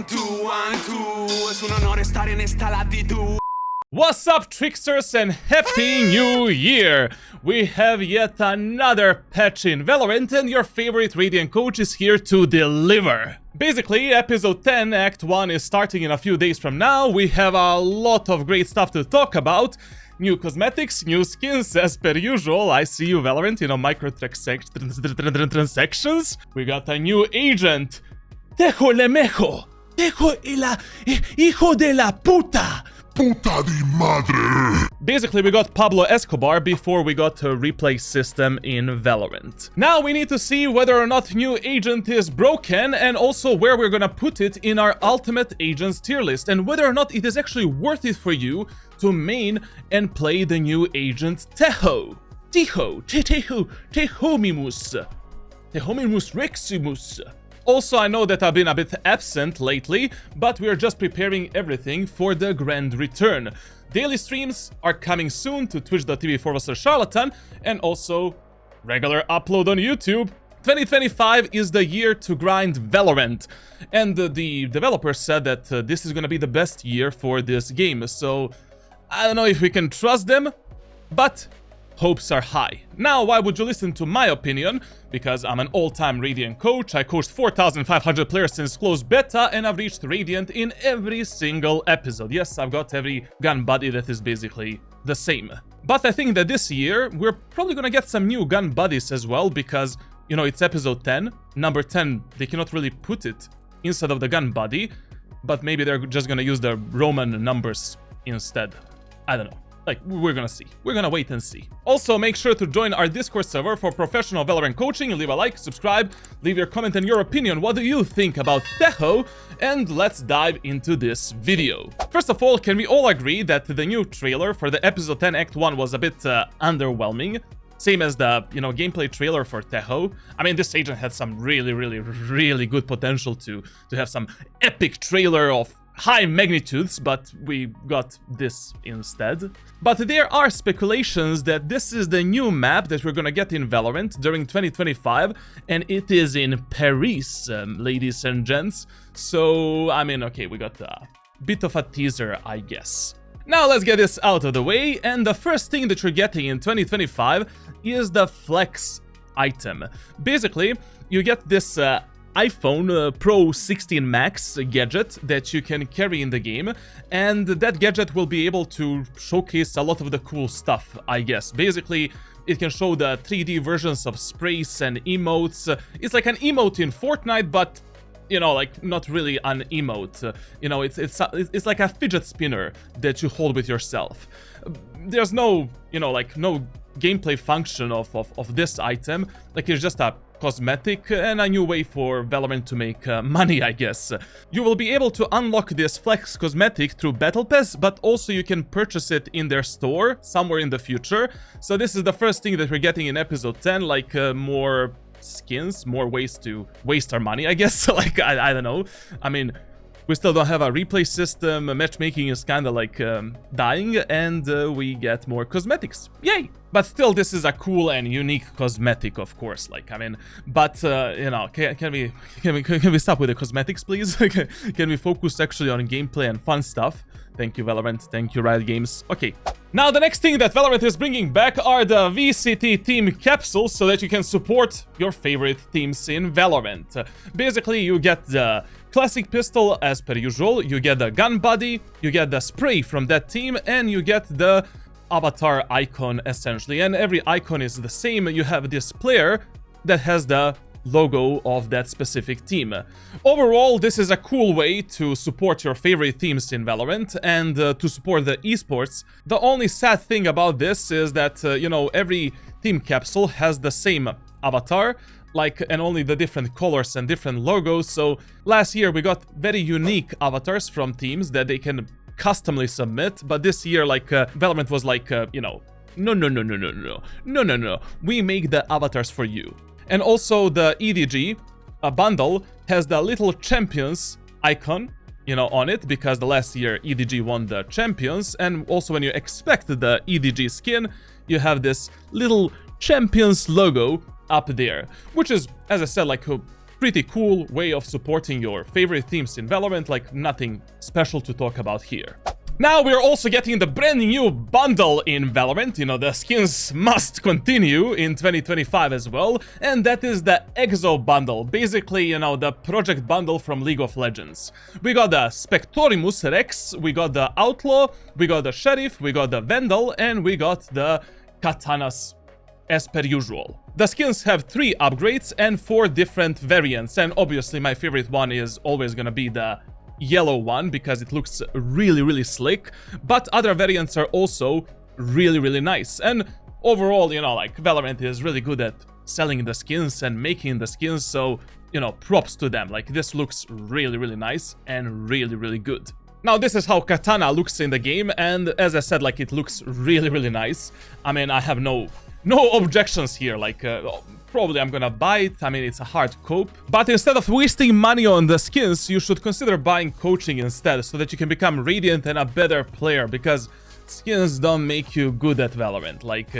1, 2, 1, 2. Es un honor estar en esta latitud. What's up, tricksters, and Happy New Year! We have yet another patch in Valorant, and your favorite Radiant coach is here to deliver. Basically, episode 10, act 1 is starting in a few days from now. We have a lot of great stuff to talk about. New cosmetics, new skins, as per usual. I see you, Valorant, microtransactions. We got a new agent. Tejo le mejo. Tejo hijo de la puta. Puta di madre! Basically, we got Pablo Escobar before we got a replay system in Valorant. Now we need to see whether or not new agent is broken and also where we're gonna put it in our ultimate agents tier list and whether or not it is actually worth it for you to main and play the new agent Tejo. Tehomimus Reximus. Also, I know that I've been a bit absent lately, but we are just preparing everything for the grand return. Daily streams are coming soon to twitch.tv/charlatan and also regular upload on YouTube. 2025 is the year to grind Valorant, and the developer said that this is gonna be the best year for this game, so I don't know if we can trust them, but hopes are high. Now, why would you listen to my opinion? Because I'm an all-time Radiant coach, I coached 4,500 players since closed beta, and I've reached Radiant in every single episode. Yes, I've got every gun buddy that is basically the same. But I think that this year, we're probably gonna get some new gun buddies as well, because, you know, it's episode 10. Number 10, they cannot really put it instead of the gun buddy, but maybe they're just gonna use the Roman numbers instead. I don't know. Like, we're gonna see. We're gonna wait and see. Also, make sure to join our Discord server for professional Valorant coaching. Leave a like, subscribe, leave your comment and your opinion. What do you think about Tejo? And let's dive into this video. First of all, can we all agree that the new trailer for the episode 10 act 1 was a bit underwhelming? Same as the, you know, gameplay trailer for Tejo. I mean, this agent had some really good potential to have some epic trailer of high magnitudes, but we got this instead. But there are speculations that this is the new map that we're gonna get in Valorant during 2025, and it is in Paris, ladies and gents. So, I mean, okay, we got a bit of a teaser, I guess. Now let's get this out of the way, and the first thing that you're getting in 2025 is the Flex item. Basically, you get this iPhone Pro 16 Max gadget that you can carry in the game, and that gadget will be able to showcase a lot of the cool stuff, I guess. Basically, it can show the 3D versions of sprays and emotes. It's like an emote in Fortnite, but, you know, like, not really an emote. You know, it's like a fidget spinner that you hold with yourself. There's no, you know, like, no gameplay function of this item. Like, it's just a cosmetic and a new way for Valorant to make money, I guess. You will be able to unlock this Flex cosmetic through Battle Pass, but also you can purchase it in their store somewhere in the future. So this is the first thing that we're getting in episode 10, like more skins, more ways to waste our money, I guess. Like, I don't know. I mean, we still don't have a replay system, matchmaking is kind of like dying, and we get more cosmetics. Yay! But still, this is a cool and unique cosmetic, of course. Like, I mean, but you know, can we stop with the cosmetics, please? Can we focus actually on gameplay and fun stuff? Thank you, Valorant. Thank you, Riot Games. Okay. Now, the next thing that Valorant is bringing back are the VCT Team capsules so that you can support your favorite teams in Valorant. Basically, you get the classic pistol as per usual, you get the gun body, you get the spray from that team, and you get the avatar icon, essentially. And every icon is the same. You have this player that has the logo of that specific team. Overall, this is a cool way to support your favorite teams in Valorant and to support the esports. The only sad thing about this is that, you know, every team capsule has the same avatar, like, and only the different colors and different logos. So last year we got very unique avatars from teams that they can customly submit, but this year, like, Valorant was like, you know, no, we make the avatars for you. And also the EDG bundle has the little champions icon, you know, on it, because the last year EDG won the champions, and also when you expect the EDG skin, you have this little champions logo up there, which is, as I said, like pretty cool way of supporting your favorite teams in Valorant, like nothing special to talk about here. Now we're also getting the brand new bundle in Valorant. You know, the skins must continue in 2025 as well, and that is the EX.O bundle. Basically, you know, the project bundle from League of Legends. We got the Spectorimus Rex, we got the Outlaw, we got the Sheriff, we got the Vandal, and we got the Katanas as per usual. The skins have 3 upgrades and 4 different variants, and obviously my favorite one is always gonna be the yellow one because it looks really slick, but other variants are also really nice. And overall, you know, like Valorant is really good at selling the skins and making the skins, so, you know, props to them. Like, this looks really nice and really good. Now, this is how Katana looks in the game, and as I said, like, it looks really nice. I mean, I have no objections here. Like, probably I'm gonna buy it. I mean, it's a hard cope. But instead of wasting money on the skins, you should consider buying coaching instead, so that you can become Radiant and a better player, because skins don't make you good at Valorant, like,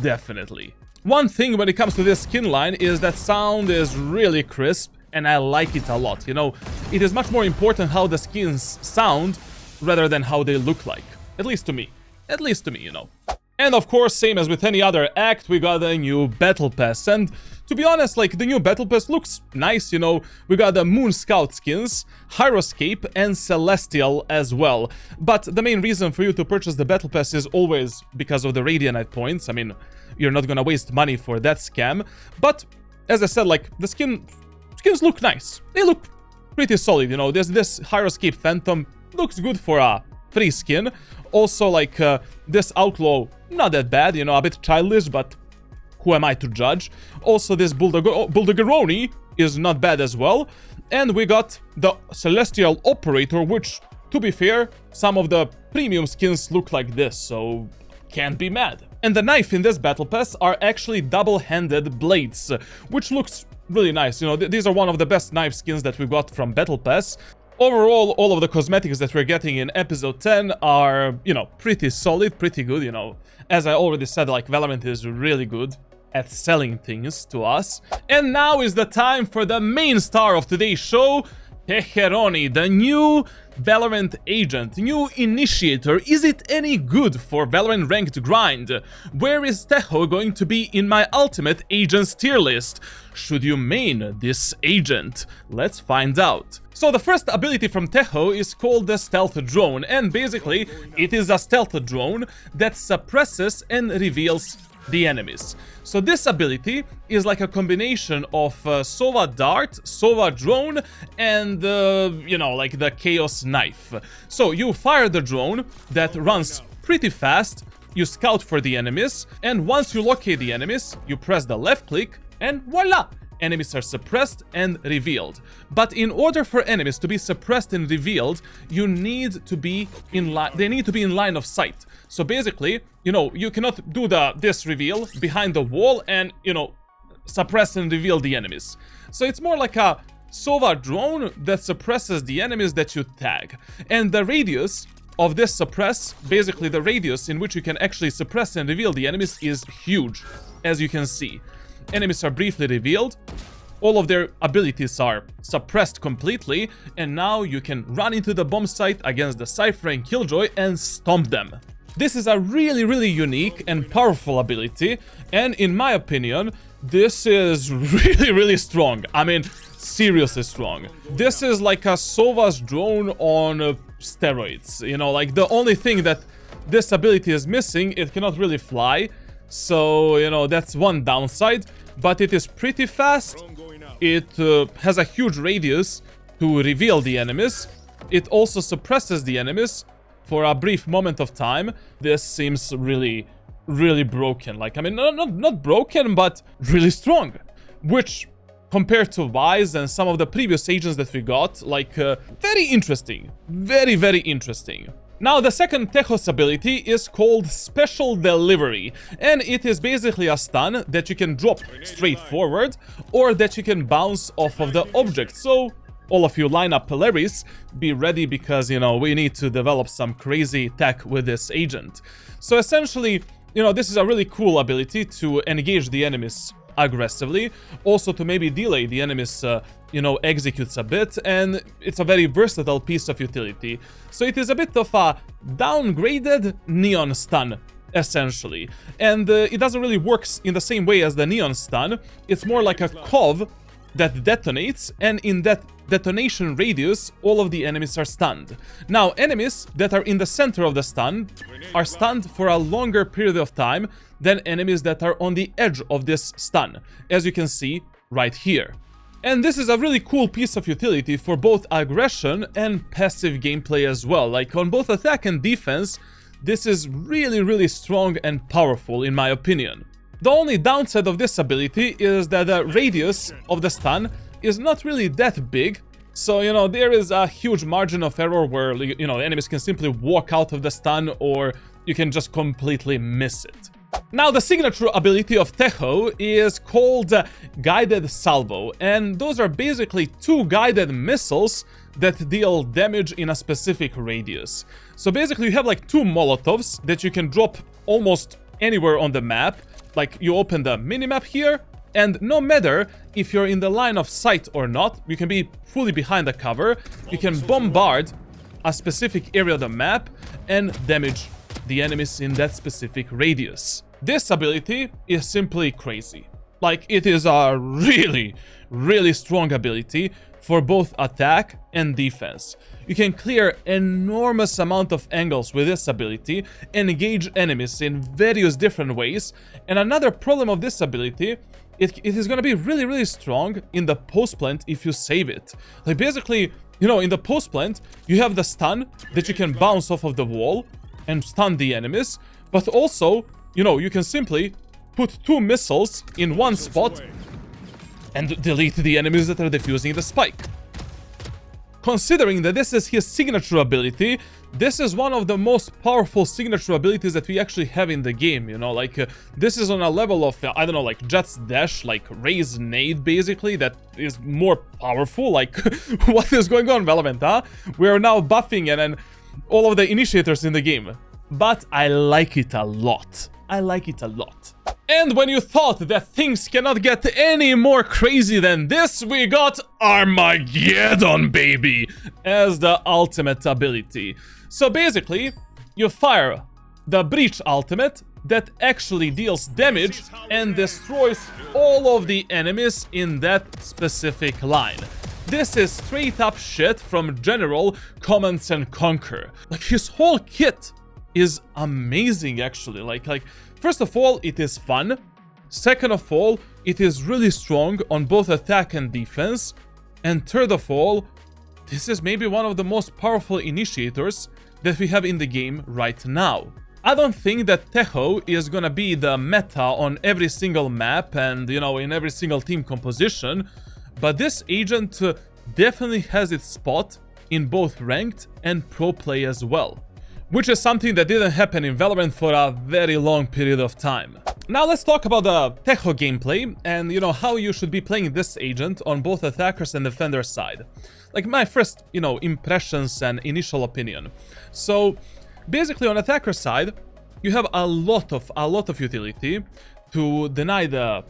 definitely. One thing when it comes to this skin line is that sound is really crisp, and I like it a lot. You know, it is much more important how the skins sound rather than how they look like. At least to me, you know. And of course, same as with any other act, we got a new Battle Pass. And to be honest, like, the new Battle Pass looks nice, you know. We got the Moon Scout skins, Hyroscape, and Celestial as well. But the main reason for you to purchase the Battle Pass is always because of the Radianite points. I mean, you're not gonna waste money for that scam. But as I said, like, the skins look nice. They look pretty solid, you know. There's this Hyroscape Phantom, looks good for a free skin. Also, like, this Outlaw, not that bad, you know, a bit childish, but who am I to judge? Also, this Bulldogeroni is not bad as well. And we got the Celestial Operator, which, to be fair, some of the premium skins look like this, so can't be mad. And the knife in this Battle Pass are actually double-handed blades, which looks really nice. You know, these are one of the best knife skins that we got from Battle Pass. Overall, all of the cosmetics that we're getting in episode 10 are, you know, pretty solid, pretty good, you know. As I already said, like, Valorant is really good at selling things to us. And now is the time for the main star of today's show, Teheroni, the new Valorant agent, new initiator. Is it any good for Valorant ranked grind? Where is Tejo going to be in my ultimate agents tier list? Should you main this agent? Let's find out. So the first ability from Tejo is called the Stealth Drone, and basically it is a stealth drone that suppresses and reveals the enemies. So this ability is like a combination of Sova Dart, Sova Drone, and you know, like the Chaos Knife. So you fire the drone that runs pretty fast, you scout for the enemies, and once you locate the enemies, you press the left click, and voila! Enemies are suppressed and revealed. But in order for enemies to be suppressed and revealed, you need to be in line. They need to be in line of sight. So basically, you know, you cannot do this reveal behind the wall and, you know, suppress and reveal the enemies. So it's more like a Sova drone that suppresses the enemies that you tag. And the radius of this suppress, basically the radius in which you can actually suppress and reveal the enemies, is huge, as you can see. Enemies are briefly revealed, all of their abilities are suppressed completely, and now you can run into the bomb site against the Cypher and Killjoy and stomp them. This is a really unique and powerful ability, and in my opinion, this is really strong. I mean, seriously strong. This is like a Sova's drone on steroids, you know, like the only thing that this ability is missing, it cannot really fly. So, you know, that's one downside, but it is pretty fast. It has a huge radius to reveal the enemies. It also suppresses the enemies for a brief moment of time. This seems really broken. Like, I mean, not broken, but really strong. Which, compared to Wise and some of the previous agents that we got, like, very interesting. Very interesting. Now, the second Tejo's ability is called Special Delivery, and it is basically a stun that you can drop straight forward, or that you can bounce off of the object. So, all of you line up Polaris, be ready because, you know, we need to develop some crazy tech with this agent. So essentially, you know, this is a really cool ability to engage the enemies aggressively, also to maybe delay the enemy's, executes a bit, and it's a very versatile piece of utility. So it is a bit of a downgraded Neon Stun, essentially. And it doesn't really work in the same way as the Neon Stun. It's more like a COV that detonates, and in that detonation radius, all of the enemies are stunned. Now, enemies that are in the center of the stun are stunned for a longer period of time than enemies that are on the edge of this stun, as you can see right here. And this is a really cool piece of utility for both aggression and passive gameplay as well. Like, on both attack and defense, this is really, really strong and powerful in my opinion. The only downside of this ability is that the radius of the stun is not really that big, so, there is a huge margin of error where, enemies can simply walk out of the stun, or you can just completely miss it. Now, the signature ability of Tejo is called Guided Salvo, and those are basically two guided missiles that deal damage in a specific radius. So basically, you have like two Molotovs that you can drop almost anywhere on the map. Like, you open the minimap here, and no matter if you're in the line of sight or not, you can be fully behind the cover, you can bombard a specific area of the map and damage the enemies in that specific radius. This ability is simply crazy. Like, it is a really, really strong ability for both attack and defense. You can clear enormous amount of angles with this ability and engage enemies in various different ways. And another problem of this ability, it is going to be really, really strong in the post plant if you save it. Like, basically, in the post plant, you have the stun that you can bounce off of the wall and stun the enemies, but also, you can simply put two missiles in one spot and delete the enemies that are defusing the spike. Considering that this is his signature ability, this is one of the most powerful signature abilities that we actually have in the game, this is on a level of, I don't know, like Jet's Dash, like Ray's Nade, basically, that is more powerful. Like, what is going on, Valorant, huh? We are now buffing and all of the initiators in the game. But I like it a lot. I like it a lot. And when you thought that things cannot get any more crazy than this, we got Armageddon, baby, as the ultimate ability. So basically, you fire the Breach ultimate that actually deals damage and destroys all of the enemies in that specific line. This is straight up shit from General Command & Conquer. Like, his whole kit is amazing, actually. Like, first of all, it is fun. Second of all, it is really strong on both attack and defense. And third of all, this is maybe one of the most powerful initiators that we have in the game right now. I don't think that Tejo is gonna be the meta on every single map and, in every single team composition, but this agent definitely has its spot in both ranked and pro play as well, which is something that didn't happen in Valorant for a very long period of time. Now let's talk about the Tejo gameplay and, how you should be playing this agent on both attackers and defender side. Like, my first, impressions and initial opinion. So basically, on attacker side, you have a lot of utility to deny the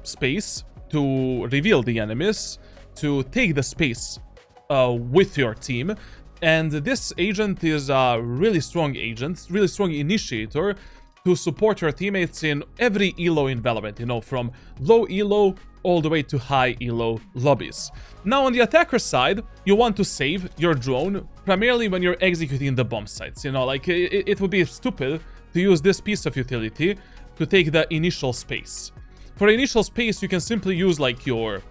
space, to reveal the enemies, to take the space with your team. And this agent is a really strong agent, really strong initiator to support your teammates in every elo in Valorant, from low elo all the way to high elo lobbies. Now, on the attacker side, you want to save your drone primarily when you're executing the bomb sites. It would be stupid to use this piece of utility to take the initial space. For initial space, you can simply use like your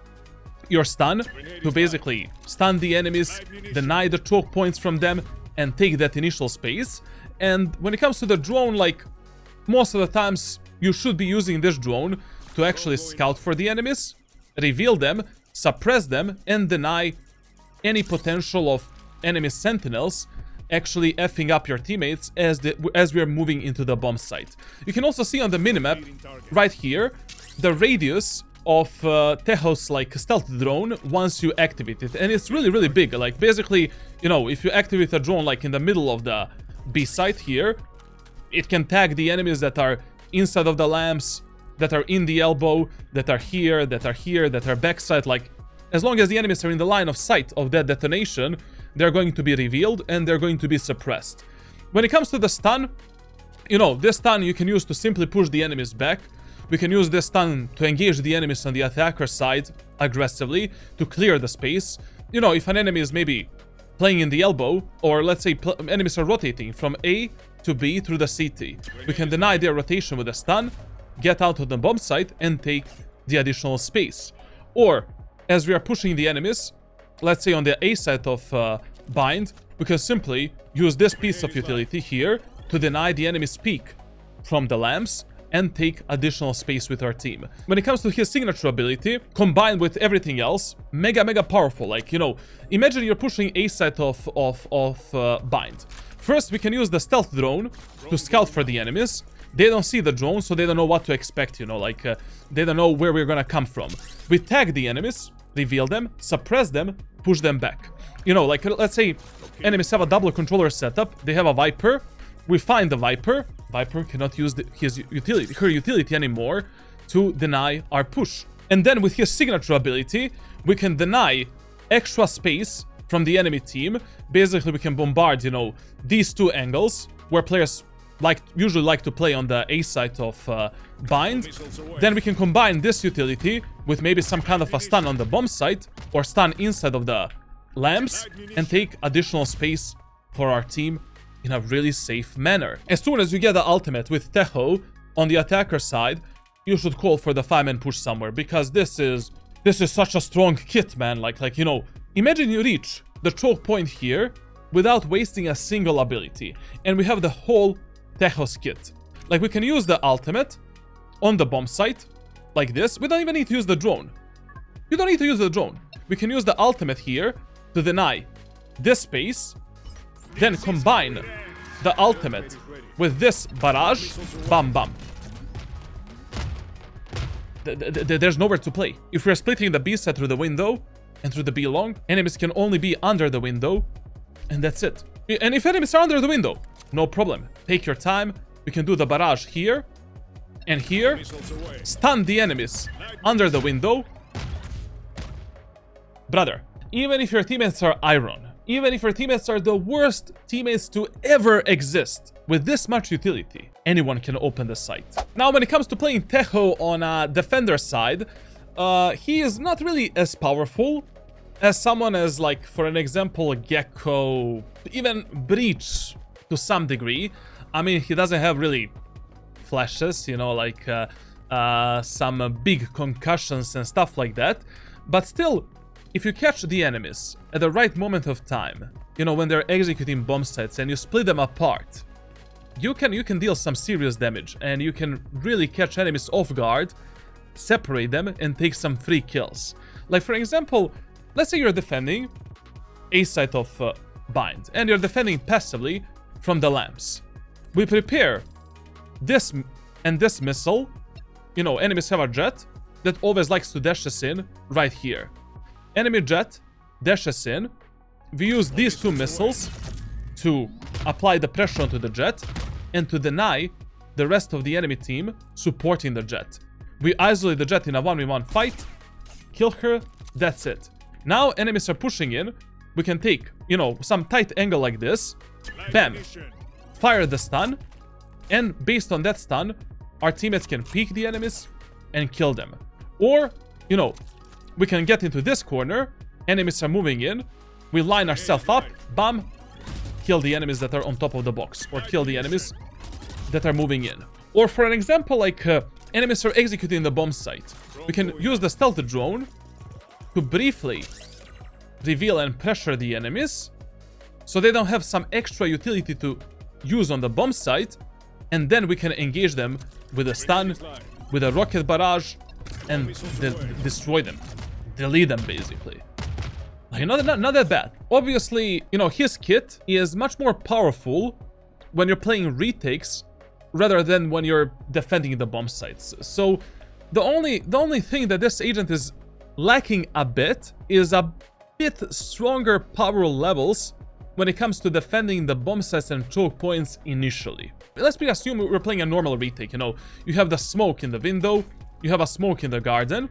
stun to basically stun the enemies, deny the choke points from them, and take that initial space. And when it comes to the drone, like, most of the times you should be using this drone to actually scout for the enemies, reveal them, suppress them, and deny any potential of enemy sentinels actually effing up your teammates as we are moving into the bomb site. You can also see on the minimap right here the radius of Tejo's like stealth drone once you activate it, and it's really, really big. Like, basically, if you activate a drone like in the middle of the B site here, it can tag the enemies that are inside of the lamps, that are in the elbow, that are here, that are here, that are backside. Like, as long as the enemies are in the line of sight of that detonation, they're going to be revealed and they're going to be suppressed. When it comes to the stun, you know, this stun you can use to simply push the enemies back. We can use this stun to engage the enemies on the attacker side aggressively to clear the space. You know, if an enemy is maybe playing in the elbow, or let's say enemies are rotating from A to B through the CT, we can deny their rotation with a stun, get out of the bomb site, and take the additional space. Or, as we are pushing the enemies, let's say on the A side of bind, we can simply use this piece of utility here to deny the enemy's peek from the lamps and take additional space with our team. When it comes to his signature ability, combined with everything else, mega powerful. Like, you know, imagine you're pushing A side of bind. First, we can use the stealth drone to scout for the enemies. They don't see the drone, so they don't know what to expect, you know, like, they don't know where we're gonna come from. We tag the enemies, reveal them, suppress them, push them back. You know, like, let's say enemies have a double controller setup, they have a Viper, we find the Viper, Viper cannot use her utility anymore to deny our push. And then with his signature ability, we can deny extra space from the enemy team. Basically, we can bombard, you know, these two angles where players usually like to play on the A side of bind. Then we can combine this utility with maybe some kind of a stun on the bomb site or stun inside of the lamps and take additional space for our team in a really safe manner. As soon as you get the ultimate with Tejo on the attacker side, you should call for the 5-man push somewhere, because this is such a strong kit, man. Like, you know, imagine you reach the choke point here without wasting a single ability, and we have the whole Tejo's kit. Like, we can use the ultimate on the bomb site like this. We don't even need to use the drone. You don't need to use the drone. We can use the ultimate here to deny this space, then combine the ultimate with this barrage. Bam bam. There's nowhere to play. If we're splitting the B side through the window and through the B long, enemies can only be under the window, and that's it. And if enemies are under the window, no problem. Take your time. We can do the barrage here and here. Stun the enemies under the window. Brother, even if your teammates are iron, even if your teammates are the worst teammates to ever exist, with this much utility, anyone can open the site. Now, when it comes to playing Tejo on a defender side, he is not really as powerful as someone as, like, for an example, EX.O, even Breach to some degree. I mean, he doesn't have really flashes, you know, like some big concussions and stuff like that. But still, if you catch the enemies at the right moment of time, you know, when they're executing bomb sites, and you split them apart, you can deal some serious damage, and you can really catch enemies off guard, separate them, and take some free kills. Like, for example, let's say you're defending A side of bind, and you're defending passively from the lamps. We prepare this and this missile. You know, enemies have a jet that always likes to dash us in right here. Enemy jet dashes in. We use these two missiles to apply the pressure onto the jet and to deny the rest of the enemy team supporting the jet. We isolate the jet in a 1v1 fight, kill her, that's it. Now enemies are pushing in. We can take, you know, some tight angle like this. Bam. Fire the stun. And based on that stun, our teammates can peek the enemies and kill them. Or, you know, we can get into this corner. Enemies are moving in. We line ourselves up. Bam. Kill the enemies that are on top of the box. Or kill the enemies that are moving in. Or for an example, like enemies are executing the bomb site. We can use the stealth drone to briefly reveal and pressure the enemies, so they don't have some extra utility to use on the bomb site, and then we can engage them with a stun, with a rocket barrage, and destroy them, delete them basically. Like, not that bad. Obviously, you know, his kit is much more powerful when you're playing retakes rather than when you're defending the bomb sites. So the only thing that this agent is lacking a bit is a bit stronger power levels when it comes to defending the bomb sites and choke points initially. Let's assume we're playing a normal retake, you know. You have the smoke in the window, you have a smoke in the garden,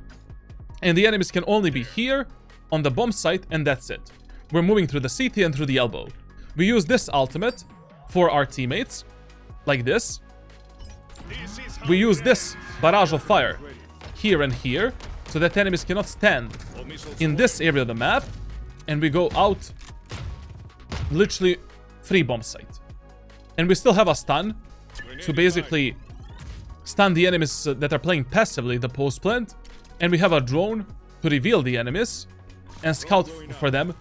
and the enemies can only be here on the bomb site, and that's it. We're moving through the CT and through the elbow. We use this ultimate for our teammates, like this. We use this barrage of fire here and here, so that enemies cannot stand in this area of the map, and we go out literally free bomb site. And we still have a stun to basically stun the enemies that are playing passively the post plant, and we have a drone to reveal the enemies and scout for them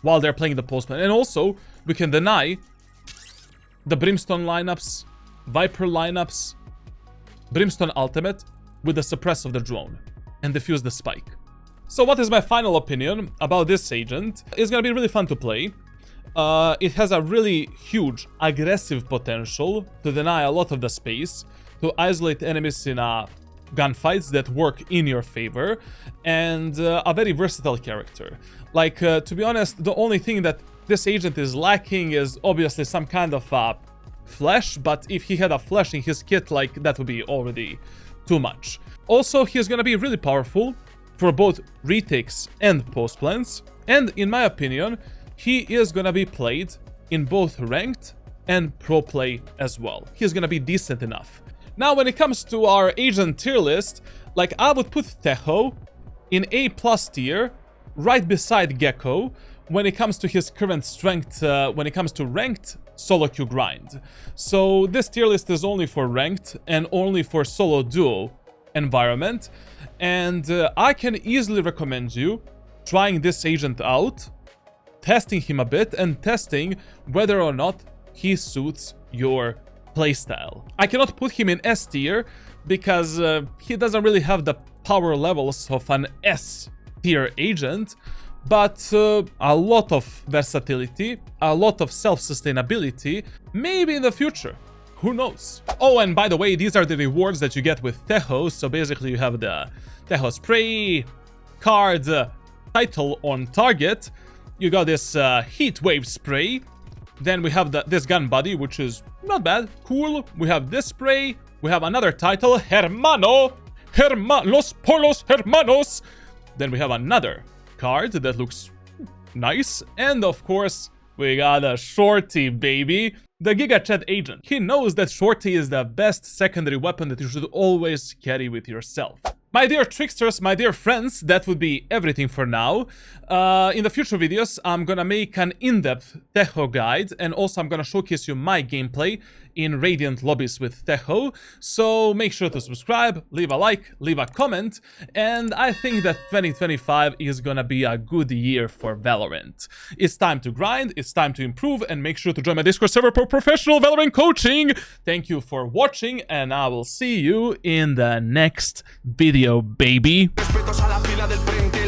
while they're playing the post plant. And also we can deny the Brimstone lineups, Viper lineups, Brimstone ultimate with the suppress of the drone and defuse the spike. So what is my final opinion about this agent? It's gonna be really fun to play. It has a really huge aggressive potential to deny a lot of the space, to isolate enemies in gunfights that work in your favor, and a very versatile character. Like, to be honest, the only thing that this agent is lacking is obviously some kind of flash, but if he had a flash in his kit, like, that would be already too much. Also, he's gonna be really powerful for both retakes and post plants, and in my opinion, he is gonna be played in both ranked and pro play as well. He's gonna be decent enough. Now, when it comes to our agent tier list, like, I would put Tejo in A+ tier, right beside EX.O, when it comes to his current strength, when it comes to ranked solo queue grind. So this tier list is only for ranked and only for solo duo environment, and I can easily recommend you trying this agent out, testing him a bit, and testing whether or not he suits your playstyle. I cannot put him in S tier because he doesn't really have the power levels of an S tier agent, but a lot of versatility, a lot of self-sustainability, maybe in the future. Who knows? Oh, and by the way, these are the rewards that you get with Tejo. So basically you have the Tejo spray, card, title on target. You got this heat wave spray. Then we have this gun body, which is not bad, cool. We have this spray. We have another title, Los Polos Hermanos. Then we have another card that looks nice. And of course, we got a Shorty, baby. The Giga Chat agent. He knows that Shorty is the best secondary weapon that you should always carry with yourself. My dear tricksters, my dear friends, that would be everything for now. In the future videos, I'm gonna make an in-depth Tejo guide, and also I'm gonna showcase you my gameplay in Radiant lobbies with Tejo. So make sure to subscribe, leave a like, leave a comment, and I think that 2025 is gonna be a good year for Valorant. It's time to grind, it's time to improve, and make sure to join my Discord server for professional Valorant coaching. Thank you for watching, and I will see you in the next video, baby. Respetos a la fila del frente.